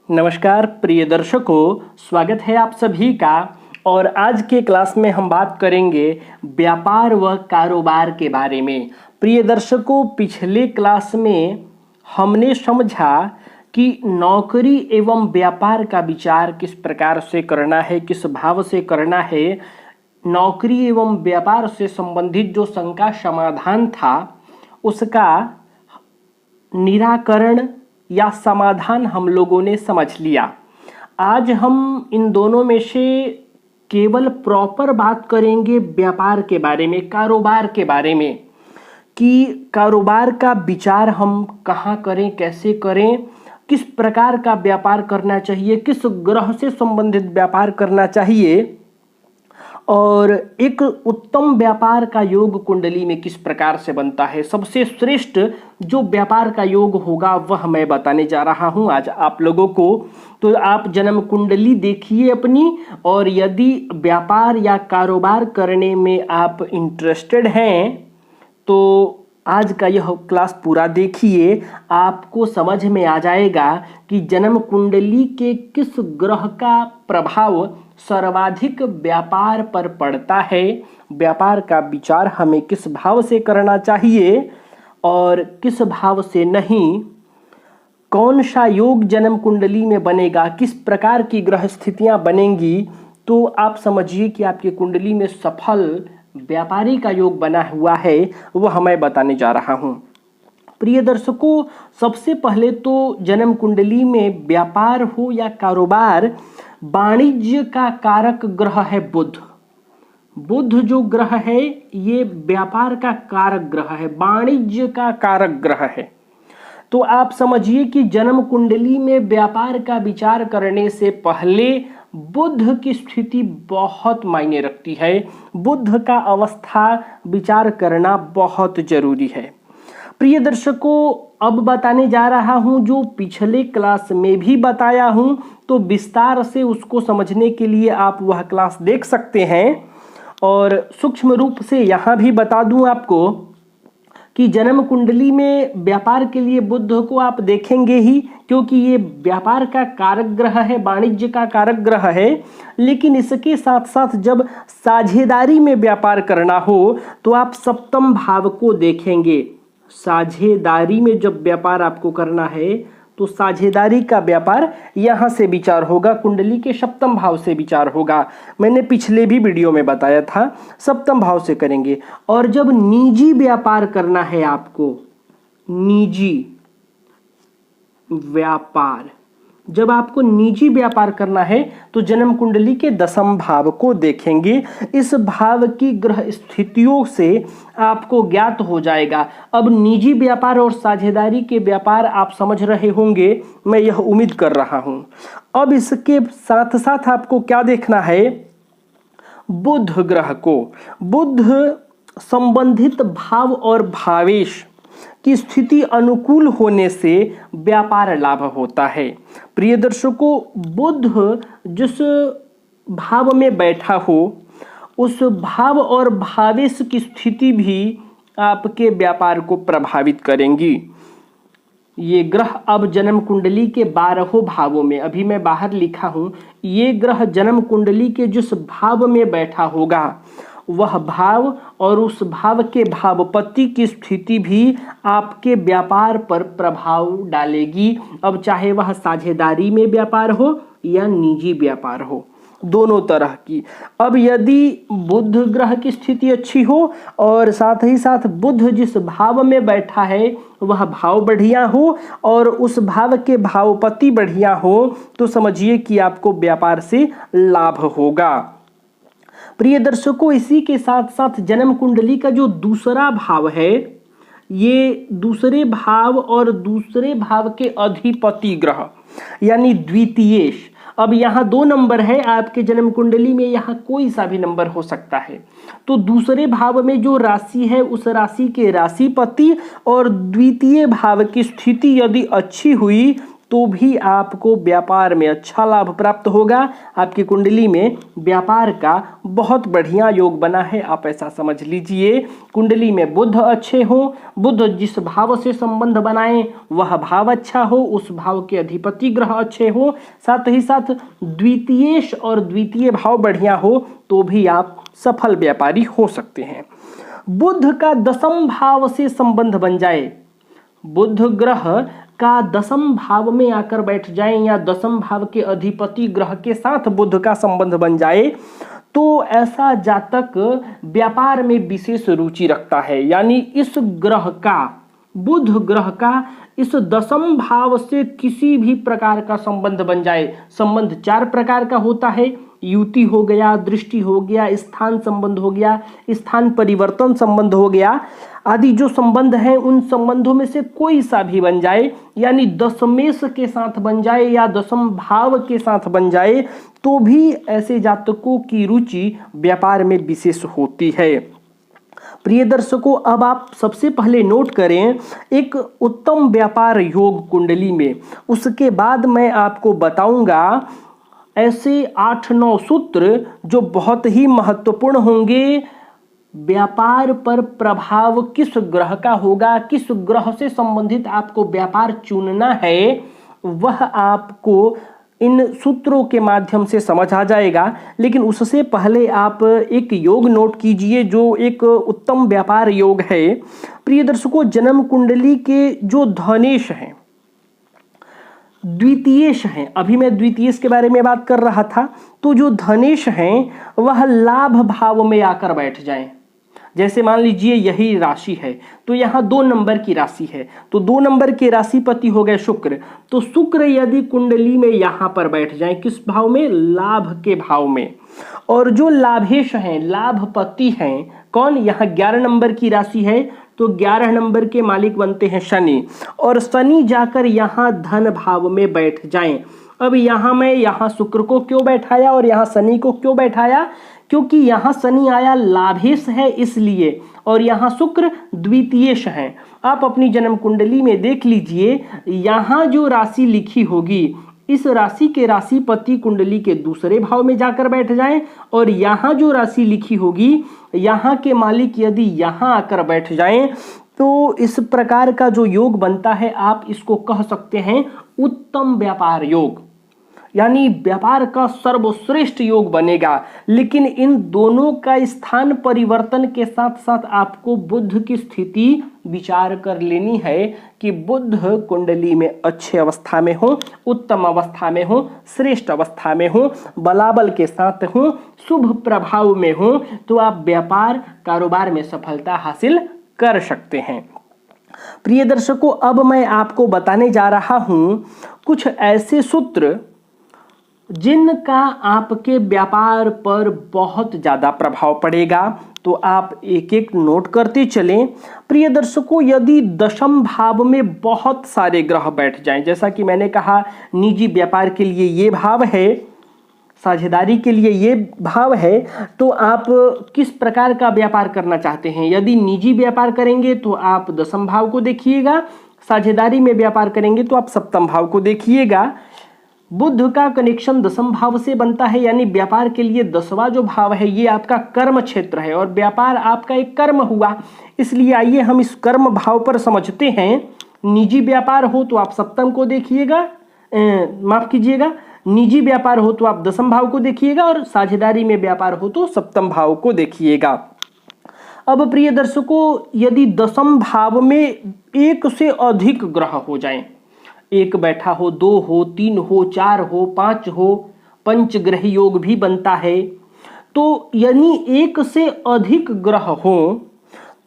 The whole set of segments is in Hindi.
नमस्कार प्रिय दर्शकों, स्वागत है आप सभी का। और आज के क्लास में हम बात करेंगे व्यापार व कारोबार के बारे में। प्रिय दर्शकों, पिछले क्लास में हमने समझा कि नौकरी एवं व्यापार का विचार किस प्रकार से करना है, किस भाव से करना है। नौकरी एवं व्यापार से संबंधित जो शंका समाधान था उसका निराकरण या समाधान हम लोगों ने समझ लिया। आज हम इन दोनों में से केवल प्रॉपर बात करेंगे व्यापार के बारे में, कारोबार के बारे में, कि कारोबार का विचार हम कहाँ करें, कैसे करें, किस प्रकार का व्यापार करना चाहिए, किस ग्रह से संबंधित व्यापार करना चाहिए, और एक उत्तम व्यापार का योग कुंडली में किस प्रकार से बनता है। सबसे श्रेष्ठ जो व्यापार का योग होगा वह मैं बताने जा रहा हूं आज आप लोगों को। तो आप जन्म कुंडली देखिए अपनी, और यदि व्यापार या कारोबार करने में आप इंटरेस्टेड हैं तो आज का यह क्लास पूरा देखिए। आपको समझ में आ जाएगा कि जन्म कुंडली के किस ग्रह का प्रभाव सर्वाधिक व्यापार पर पड़ता है, व्यापार का विचार हमें किस भाव से करना चाहिए और किस भाव से नहीं, कौन सा योग जन्म कुंडली में बनेगा, किस प्रकार की ग्रह स्थितियां बनेंगी। तो आप समझिए कि आपकी कुंडली में सफल व्यापारी का योग बना हुआ है, वह मैं बताने जा रहा हूं। प्रिय दर्शकों, सबसे पहले तो जन्म कुंडली में व्यापार हो या कारोबार, वाणिज्य का कारक ग्रह है बुध। बुध जो ग्रह है ये व्यापार का कारक ग्रह है, वाणिज्य का कारक ग्रह है। तो आप समझिए कि जन्म कुंडली में व्यापार का विचार करने से पहले बुध की स्थिति बहुत मायने रखती है। बुध का अवस्था विचार करना बहुत जरूरी है। प्रिय दर्शकों, अब बताने जा रहा हूं जो पिछले क्लास में भी बताया हूं, तो विस्तार से उसको समझने के लिए आप वह क्लास देख सकते हैं। और सूक्ष्म रूप से यहां भी बता दूं आपको कि जन्म कुंडली में व्यापार के लिए बुध को आप देखेंगे ही, क्योंकि ये व्यापार का कारक ग्रह है, वाणिज्य का कारक ग्रह है। लेकिन इसके साथ साथ जब साझेदारी में व्यापार करना हो तो आप सप्तम भाव को देखेंगे। साझेदारी में जब व्यापार आपको करना है तो साझेदारी का व्यापार यहाँ से विचार होगा, कुंडली के सप्तम भाव से विचार होगा। मैंने पिछले भी वीडियो में बताया था, सप्तम भाव से करेंगे। और जब निजी व्यापार करना है आपको, निजी व्यापार, जब आपको निजी व्यापार करना है तो जन्म कुंडली के दसम भाव को देखेंगे। इस भाव की ग्रह स्थितियों से आपको ज्ञात हो जाएगा। अब निजी व्यापार और साझेदारी के व्यापार आप समझ रहे होंगे, मैं यह उम्मीद कर रहा हूं। अब इसके साथ साथ आपको क्या देखना है, बुध ग्रह को। बुध संबंधित भाव और भावेश की स्थिति अनुकूल होने से व्यापार लाभ होता है। प्रिय दर्शकों, बुध जिस भाव में बैठा हो उस भाव और भावेश की स्थिति भी आपके व्यापार को प्रभावित करेंगी। ये ग्रह अब जन्म कुंडली के 12 भावों में, अभी मैं बाहर लिखा हूं, ये ग्रह जन्म कुंडली के जिस भाव में बैठा होगा वह भाव और उस भाव के भावपति की स्थिति भी आपके व्यापार पर प्रभाव डालेगी। अब चाहे वह साझेदारी में व्यापार हो या निजी व्यापार हो, दोनों तरह की। अब यदि बुध ग्रह की स्थिति अच्छी हो और साथ ही साथ बुध जिस भाव में बैठा है वह भाव बढ़िया हो और उस भाव के भावपति बढ़िया हो, तो समझिए कि आपको व्यापार से लाभ होगा। प्रिय दर्शकों, इसी के साथ साथ जन्म कुंडली का जो दूसरा भाव है, ये दूसरे भाव और दूसरे भाव के अधिपति ग्रह यानी द्वितीयेश। अब यहाँ 2 नंबर है आपके जन्म कुंडली में, यहाँ कोई सा भी नंबर हो सकता है। तो दूसरे भाव में जो राशि है उस राशि के राशिपति और द्वितीय भाव की स्थिति यदि अच्छी हुई तो भी आपको व्यापार में अच्छा लाभ प्राप्त होगा। आपकी कुंडली में व्यापार का बहुत बढ़िया योग बना है, आप ऐसा समझ लीजिए। कुंडली में बुध अच्छे हो, बुध जिस भाव से संबंध बनाए वह भाव अच्छा हो, उस भाव के अधिपति ग्रह अच्छे हो, साथ ही साथ द्वितीयेश और द्वितीय भाव बढ़िया हो, तो भी आप सफल व्यापारी हो सकते हैं। बुध का दसम भाव से संबंध बन जाए, बुध ग्रह का दसम भाव में आकर बैठ जाए या दसम भाव के अधिपति ग्रह के साथ बुध का संबंध बन जाए, तो ऐसा जातक व्यापार में विशेष रुचि रखता है। यानी इस ग्रह का, बुध ग्रह का इस दसम भाव से किसी भी प्रकार का संबंध बन जाए। संबंध 4 प्रकार का होता है, युति हो गया, दृष्टि हो गया, स्थान संबंध हो गया, स्थान परिवर्तन संबंध हो गया, आदि जो संबंध हैं उन संबंधों में से कोई सा भी बन जाए, यानी दशमेश के साथ बन जाए या दसम भाव के साथ बन जाए, तो भी ऐसे जातकों की रुचि व्यापार में विशेष होती है। प्रिय दर्शकों, अब आप सबसे पहले नोट करें एक उत्तम व्यापार योग कुंडली में, उसके बाद मैं आपको बताऊंगा ऐसे 8-9 सूत्र जो बहुत ही महत्वपूर्ण होंगे। व्यापार पर प्रभाव किस ग्रह का होगा, किस ग्रह से संबंधित आपको व्यापार चुनना है, वह आपको इन सूत्रों के माध्यम से समझ आ जाएगा। लेकिन उससे पहले आप एक योग नोट कीजिए जो एक उत्तम व्यापार योग है। प्रिय दर्शकों, जन्म कुंडली के जो धनेश हैं, द्वितीयेश हैं, अभी मैं द्वितीयेश के बारे में बात कर रहा था, तो जो धनेश हैं वह लाभ भाव में आकर बैठ जाएं। जैसे मान लीजिए यही राशि है, तो यहाँ 2 नंबर की राशि है, तो 2 नंबर के राशिपति हो गए शुक्र, तो शुक्र यदि कुंडली में यहाँ पर बैठ जाए, किस भाव में, लाभ के भाव में, और जो लाभेश हैं, लाभपति हैं, कौन, यहाँ 11 नंबर की राशि है, तो 11 नंबर के मालिक बनते हैं शनि, और शनि जाकर यहाँ धन भाव में बैठ जाएं। अब यहाँ मैं यहाँ शुक्र को क्यों बैठाया और यहाँ शनि को क्यों बैठाया, क्योंकि यहाँ शनि आया लाभेश है इसलिए, और यहाँ शुक्र द्वितीयेश है। आप अपनी जन्म कुंडली में देख लीजिए, यहाँ जो राशि लिखी होगी इस राशि के राशिपति कुंडली के दूसरे भाव में जाकर बैठ जाएं, और यहाँ जो राशि लिखी होगी यहाँ के मालिक यदि यहाँ आकर बैठ जाएं, तो इस प्रकार का जो योग बनता है आप इसको कह सकते हैं उत्तम व्यापार योग, यानी व्यापार का सर्वश्रेष्ठ योग बनेगा। लेकिन इन दोनों का स्थान परिवर्तन के साथ साथ आपको बुध की स्थिति विचार कर लेनी है कि बुध कुंडली में अच्छे अवस्था में हो, उत्तम अवस्था में हो, श्रेष्ठ अवस्था में हो, बलाबल के साथ हो, शुभ प्रभाव में हो, तो आप व्यापार कारोबार में सफलता हासिल कर सकते हैं। प्रिय दर्शकों, अब मैं आपको बताने जा रहा हूं कुछ ऐसे सूत्र जिनका आपके व्यापार पर बहुत ज़्यादा प्रभाव पड़ेगा, तो आप एक एक नोट करते चलें। प्रिय दर्शकों, यदि दशम भाव में बहुत सारे ग्रह बैठ जाएं, जैसा कि मैंने कहा निजी व्यापार के लिए ये भाव है, साझेदारी के लिए ये भाव है, तो आप किस प्रकार का व्यापार करना चाहते हैं। यदि निजी व्यापार करेंगे तो आप दशम भाव को देखिएगा, साझेदारी में व्यापार करेंगे तो आप सप्तम भाव को देखिएगा। बुध का कनेक्शन दशम भाव से बनता है, यानी व्यापार के लिए 10वां जो भाव है ये आपका कर्म क्षेत्र है, और व्यापार आपका एक कर्म हुआ, इसलिए आइए हम इस कर्म भाव पर समझते हैं। निजी व्यापार हो तो आप सप्तम को देखिएगा, माफ कीजिएगा, निजी व्यापार हो तो आप दशम भाव को देखिएगा, और साझेदारी में व्यापार हो तो सप्तम भाव को देखिएगा। अब प्रिय दर्शकों, यदि दशम भाव में एक से अधिक ग्रह हो जाएं, एक बैठा हो, 2 हो, 3 हो, 4 हो, 5 हो, पंचग्रह योग भी बनता है, तो यानी एक से अधिक ग्रह हो,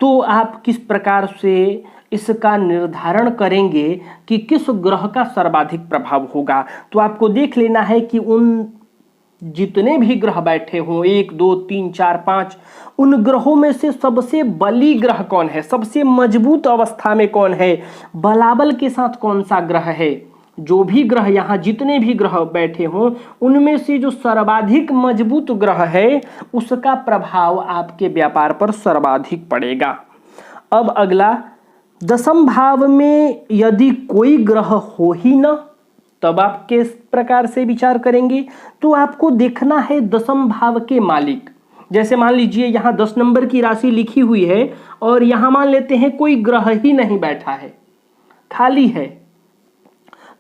तो आप किस प्रकार से इसका निर्धारण करेंगे कि किस ग्रह का सर्वाधिक प्रभाव होगा। तो आपको देख लेना है कि उन जितने भी ग्रह बैठे हों, 1, 2, 3, 4, 5, उन ग्रहों में से सबसे बली ग्रह कौन है, सबसे मजबूत अवस्था में कौन है, बलाबल के साथ कौन सा ग्रह है। जो भी ग्रह, यहाँ जितने भी ग्रह बैठे हों, उनमें से जो सर्वाधिक मजबूत ग्रह है उसका प्रभाव आपके व्यापार पर सर्वाधिक पड़ेगा। अब अगला, दशम भाव में यदि कोई ग्रह हो ही न, तब आप किस प्रकार से विचार करेंगे? तो आपको देखना है दशम भाव के मालिक। जैसे मान लीजिए यहाँ 10 नंबर की राशि लिखी हुई है और यहाँ मान लेते हैं कोई ग्रह ही नहीं बैठा है, खाली है,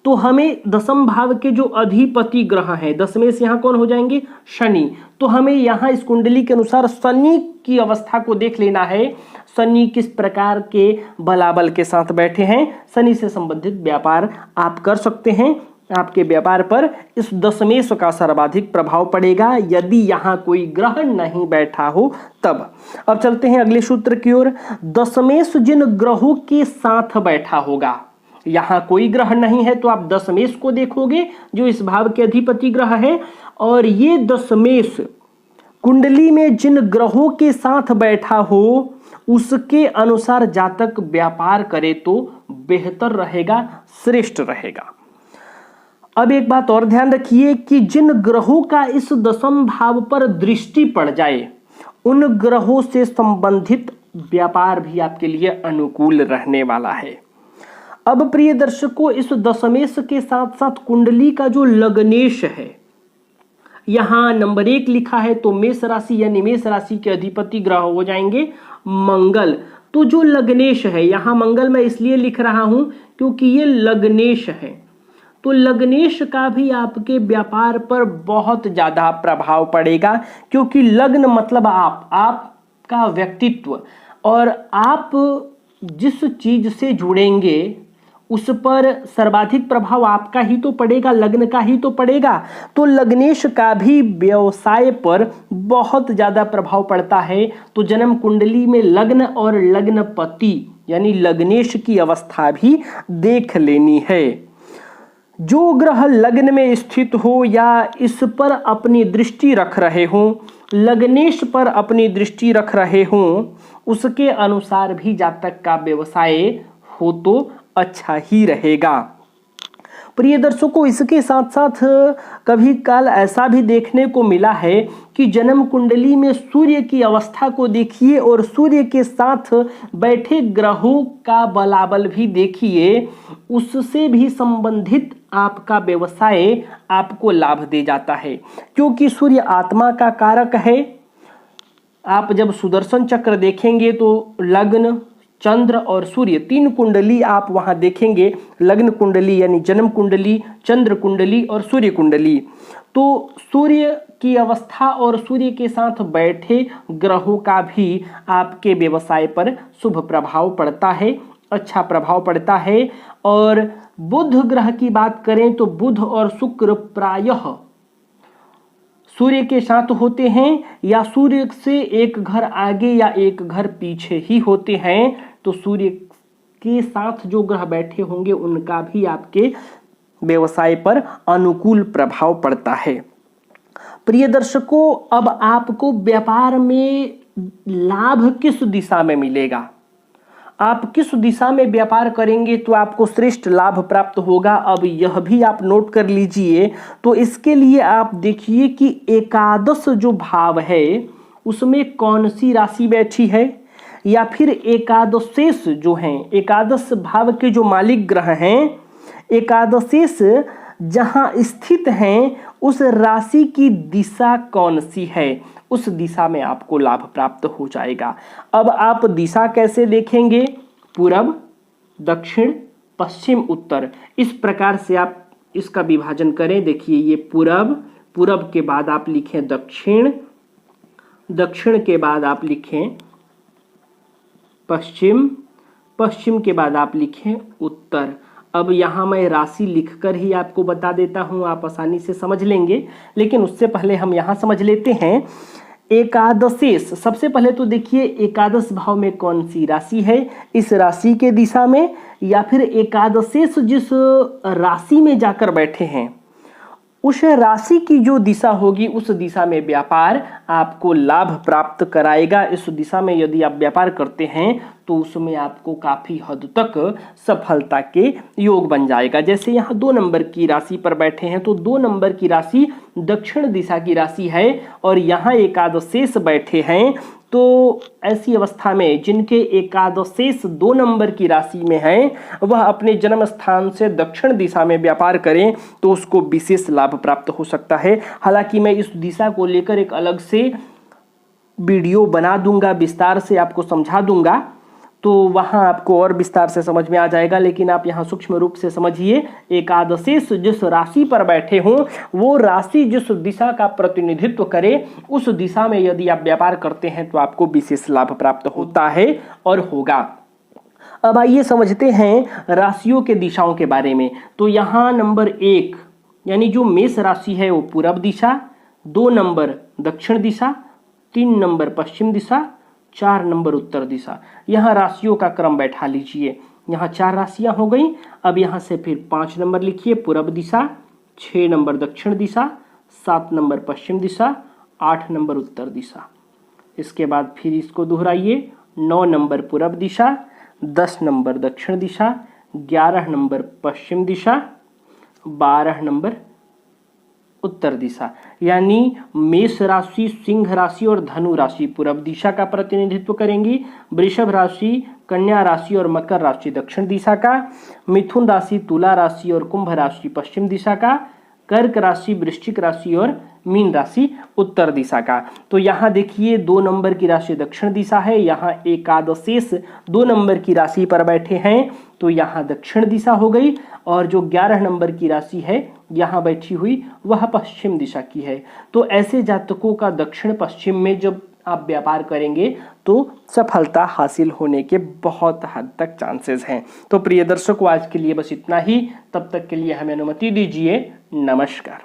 तो हमें दशम भाव के जो अधिपति ग्रह हैं, दशमेश यहाँ कौन हो जाएंगे? शनि। तो हमें यहाँ इस कुंडली के अनुसार शनि की अवस्था को देख लेना है। शनि किस प्रकार के बलाबल के साथ बैठे हैं, शनि से संबंधित व्यापार आप कर सकते हैं। आपके व्यापार पर इस दशमेश का सर्वाधिक प्रभाव पड़ेगा यदि यहाँ कोई ग्रह नहीं बैठा हो तब। अब चलते हैं अगले सूत्र की ओर। दशमेश जिन ग्रहों के साथ बैठा होगा, यहाँ कोई ग्रह नहीं है तो आप दशमेश को देखोगे जो इस भाव के अधिपति ग्रह है, और ये दशमेश कुंडली में जिन ग्रहों के साथ बैठा हो उसके अनुसार जातक व्यापार करे तो बेहतर रहेगा, श्रेष्ठ रहेगा। अब एक बात और ध्यान रखिए कि जिन ग्रहों का इस दशम भाव पर दृष्टि पड़ जाए उन ग्रहों से संबंधित व्यापार भी आपके लिए अनुकूल रहने वाला है। अब प्रिय दर्शकों, इस दशमेश के साथ साथ कुंडली का जो लग्नेश है, यहाँ नंबर 1 लिखा है तो मेष राशि यानी मेष राशि के अधिपति ग्रह हो जाएंगे मंगल। तो जो लग्नेश है, यहाँ मंगल मैं इसलिए लिख रहा हूं क्योंकि ये लग्नेश है, तो लग्नेश का भी आपके व्यापार पर बहुत ज्यादा प्रभाव पड़ेगा, क्योंकि लग्न मतलब आपका व्यक्तित्व, और आप जिस चीज से जुड़ेंगे उस पर सर्वाधिक प्रभाव आपका ही तो पड़ेगा, लग्न का ही तो पड़ेगा। तो लग्नेश का भी व्यवसाय पर बहुत ज्यादा प्रभाव पड़ता है। तो जन्म कुंडली में लग्न और लग्नपति यानी लग्नेश की अवस्था भी देख लेनी है। जो ग्रह लग्न में स्थित हो या इस पर अपनी दृष्टि रख रहे हों, लग्नेश पर अपनी दृष्टि रख रहे हों, उसके अनुसार भी जातक का व्यवसाय हो तो अच्छा ही रहेगा। प्रिय दर्शकों, इसके साथ साथ कभी काल ऐसा भी देखने को मिला है कि जन्म कुंडली में सूर्य की अवस्था को देखिए और सूर्य के साथ बैठे ग्रहों का बलाबल भी देखिए, उससे भी संबंधित आपका व्यवसाय आपको लाभ दे जाता है, क्योंकि सूर्य आत्मा का कारक है। आप जब सुदर्शन चक्र देखेंगे तो लग्न, चंद्र और सूर्य 3 कुंडली आप वहां देखेंगे, लग्न कुंडली यानी जन्म कुंडली, चंद्र कुंडली और सूर्य कुंडली। तो सूर्य की अवस्था और सूर्य के साथ बैठे ग्रहों का भी आपके व्यवसाय पर शुभ प्रभाव पड़ता है, अच्छा प्रभाव पड़ता है। और बुध ग्रह की बात करें तो बुध और शुक्र प्रायः सूर्य के साथ होते हैं या सूर्य से एक घर आगे या एक घर पीछे ही होते हैं, तो सूर्य के साथ जो ग्रह बैठे होंगे उनका भी आपके व्यवसाय पर अनुकूल प्रभाव पड़ता है। प्रिय दर्शकों, अब आपको व्यापार में लाभ किस दिशा में मिलेगा, आप किस दिशा में व्यापार करेंगे तो आपको श्रेष्ठ लाभ प्राप्त होगा, अब यह भी आप नोट कर लीजिए। तो इसके लिए आप देखिए कि एकादश जो भाव है उसमें कौन सी राशि बैठी है, या फिर एकादशेश जो हैं, एकादश भाव के जो मालिक ग्रह हैं, एकादशेश जहां स्थित हैं उस राशि की दिशा कौन सी है, उस दिशा में आपको लाभ प्राप्त हो जाएगा। अब आप दिशा कैसे देखेंगे, पूरब, दक्षिण, पश्चिम, उत्तर, इस प्रकार से आप इसका विभाजन करें। देखिए ये पूरब, पूरब के बाद आप लिखें दक्षिण, दक्षिण के बाद आप लिखें पश्चिम, पश्चिम के बाद आप लिखें उत्तर। अब यहाँ मैं राशि लिखकर ही आपको बता देता हूँ, आप आसानी से समझ लेंगे, लेकिन उससे पहले हम यहाँ समझ लेते हैं एकादशेश। सबसे पहले तो देखिए एकादश भाव में कौन सी राशि है, इस राशि के दिशा में, या फिर एकादशेश जिस राशि में जाकर बैठे हैं उस राशि की जो दिशा होगी उस दिशा में व्यापार आपको लाभ प्राप्त कराएगा। इस दिशा में यदि आप व्यापार करते हैं तो उसमें आपको काफी हद तक सफलता के योग बन जाएगा। जैसे यहाँ 2 नंबर की राशि पर बैठे हैं तो 2 नंबर की राशि दक्षिण दिशा की राशि है और यहाँ एकादशेश बैठे हैं तो ऐसी अवस्था में जिनके एकादशेष 2 नंबर की राशि में है, वह अपने जन्म स्थान से दक्षिण दिशा में व्यापार करें तो उसको विशेष लाभ प्राप्त हो सकता है। हालांकि मैं इस दिशा को लेकर एक अलग से वीडियो बना दूंगा, विस्तार से आपको समझा दूंगा, तो वहां आपको और विस्तार से समझ में आ जाएगा। लेकिन आप यहाँ सूक्ष्म रूप से समझिए, एकादशेष जिस राशि पर बैठे हों वो राशि जिस दिशा का प्रतिनिधित्व करे, उस दिशा में यदि आप व्यापार करते हैं तो आपको विशेष लाभ प्राप्त होता है और होगा। अब आइए समझते हैं राशियों के दिशाओं के बारे में। तो यहाँ नंबर 1 यानी जो मेष राशि है वो पूरब दिशा, 2 नंबर दक्षिण दिशा, 3 नंबर पश्चिम दिशा, 4 नंबर उत्तर दिशा। यहाँ राशियों का क्रम बैठा लीजिए। यहाँ 4 राशियां हो गई। अब यहाँ से फिर 5 नंबर लिखिए पूरब दिशा, 6 नंबर दक्षिण दिशा, 7 नंबर पश्चिम दिशा, 8 नंबर उत्तर दिशा। इसके बाद फिर इसको दोहराइए, 9 नंबर पूरब दिशा, 10 नंबर दक्षिण दिशा, 11 नंबर पश्चिम दिशा, 12 नंबर उत्तर दिशा। यानी मेष राशि, सिंह राशि और धनु राशि पूर्व दिशा का प्रतिनिधित्व करेंगी, वृषभ राशि, कन्या राशि और मकर राशि दक्षिण दिशा का, मिथुन राशि, तुला राशि और कुंभ राशि पश्चिम दिशा का, कर्क राशि, वृश्चिक राशि और मीन राशि उत्तर दिशा का। तो यहाँ देखिए 2 नंबर की राशि दक्षिण दिशा है, यहाँ एकादशेष 2 नंबर की राशि पर बैठे हैं तो यहाँ दक्षिण दिशा हो गई, और जो 11 नंबर की राशि है यहाँ बैठी हुई वह पश्चिम दिशा की है। तो ऐसे जातकों का दक्षिण पश्चिम में जब आप व्यापार करेंगे तो सफलता हासिल होने के बहुत हद तक चांसेस हैं। तो प्रिय दर्शकों, आज के लिए बस इतना ही। तब तक के लिए हमें अनुमति दीजिए। नमस्कार।